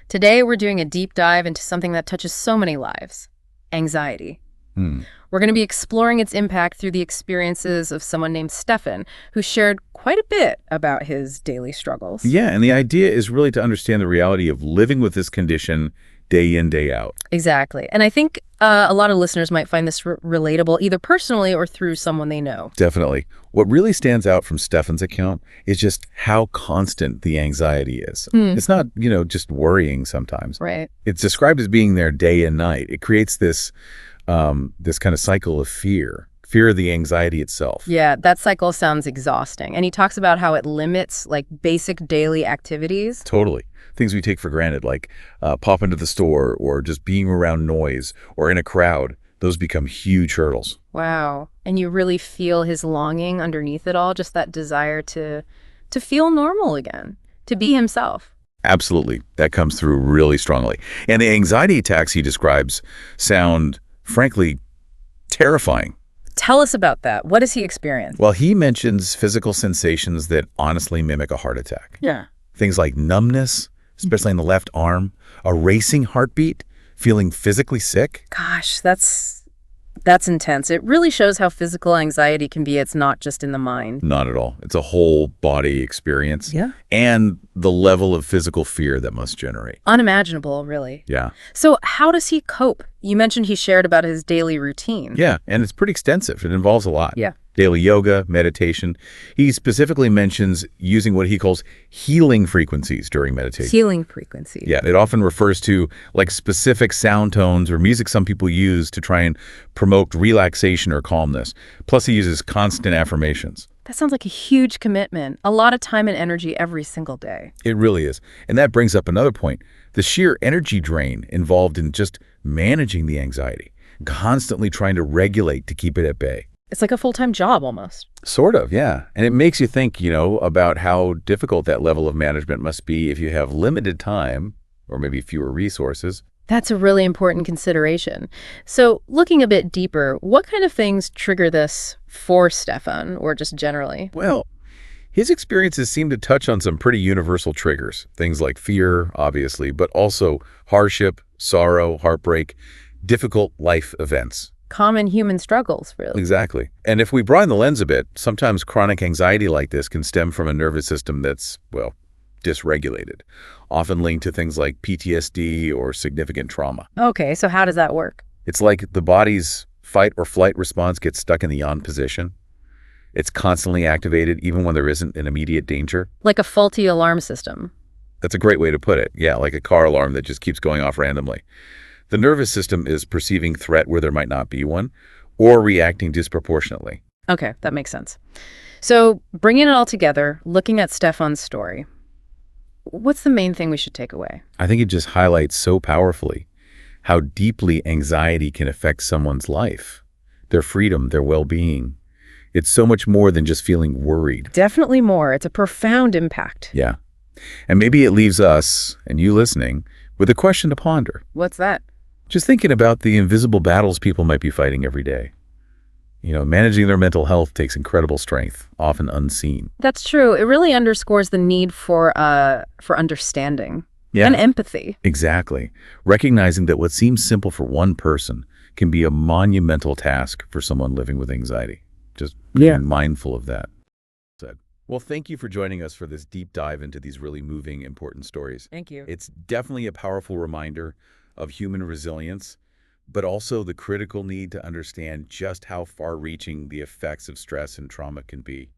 Today, we're doing a deep dive into something that touches so many lives: anxiety. Hmm. We're going to be exploring its impact through the experiences of someone named Stefan, who shared quite a bit about his daily struggles. Yeah, and the idea is really to understand the reality of living with this condition day in, day out. Exactly. And I think a lot of listeners might find this relatable, either personally or through someone they know. Definitely. What really stands out from Stefan's account is just how constant the anxiety is. Hmm. It's not, just worrying sometimes. Right. It's described as being there day and night. It creates this kind of cycle of fear of the anxiety itself. Yeah, that cycle sounds exhausting. And he talks about how it limits like basic daily activities. Totally. Things we take for granted, like pop into the store or just being around noise or in a crowd, those become huge hurdles. Wow. And you really feel his longing underneath it all, just that desire to feel normal again, to be himself. Absolutely. That comes through really strongly. And the anxiety attacks he describes sound, frankly, terrifying. Tell us about that. What does he experience? Well, he mentions physical sensations that honestly mimic a heart attack. Yeah. Things like numbness, especially in the left arm, a racing heartbeat, feeling physically sick. Gosh, that's intense. It really shows how physical anxiety can be. It's not just in the mind. Not at all. It's a whole body experience. Yeah. And the level of physical fear that must generate. Unimaginable, really. Yeah. So how does he cope? You mentioned he shared about his daily routine. Yeah, and it's pretty extensive. It involves a lot. Yeah. Daily yoga, meditation. He specifically mentions using what he calls healing frequencies during meditation. Healing frequency. Yeah, it often refers to like specific sound tones or music some people use to try and promote relaxation or calmness. Plus, he uses constant affirmations. That sounds like a huge commitment. A lot of time and energy every single day. It really is. And that brings up another point, the sheer energy drain involved in just managing the anxiety, constantly trying to regulate to keep it at bay. It's like a full-time job almost. Sort of, yeah. And it makes you think, about how difficult that level of management must be if you have limited time or maybe fewer resources. That's a really important consideration. So looking a bit deeper, what kind of things trigger this for Stefan, or just generally? Well, his experiences seem to touch on some pretty universal triggers. Things like fear, obviously, but also hardship, sorrow, heartbreak, difficult life events. Common human struggles, really. Exactly. And if we broaden the lens a bit, sometimes chronic anxiety like this can stem from a nervous system that's, dysregulated, often linked to things like PTSD or significant trauma. Okay, so how does that work? It's like the body's fight or flight response gets stuck in the on position. It's constantly activated even when there isn't an immediate danger. Like a faulty alarm system. That's a great way to put it. Yeah, like a car alarm that just keeps going off randomly. The nervous system is perceiving threat where there might not be one, or reacting disproportionately. Okay, that makes sense. So bringing it all together, looking at Stefan's story, what's the main thing we should take away? I think it just highlights so powerfully how deeply anxiety can affect someone's life, their freedom, their well-being. It's so much more than just feeling worried. Definitely more. It's a profound impact. Yeah. And maybe it leaves us, and you listening, with a question to ponder. What's that? Just thinking about the invisible battles people might be fighting every day. Managing their mental health takes incredible strength, often unseen. That's true. It really underscores the need for understanding Yeah, and empathy. exactly. Recognizing that what seems simple for one person can be a monumental task for someone living with anxiety. Just being mindful of that. Well, thank you for joining us for this deep dive into these really moving, important stories. Thank you. It's definitely a powerful reminder of human resilience, but also the critical need to understand just how far-reaching the effects of stress and trauma can be.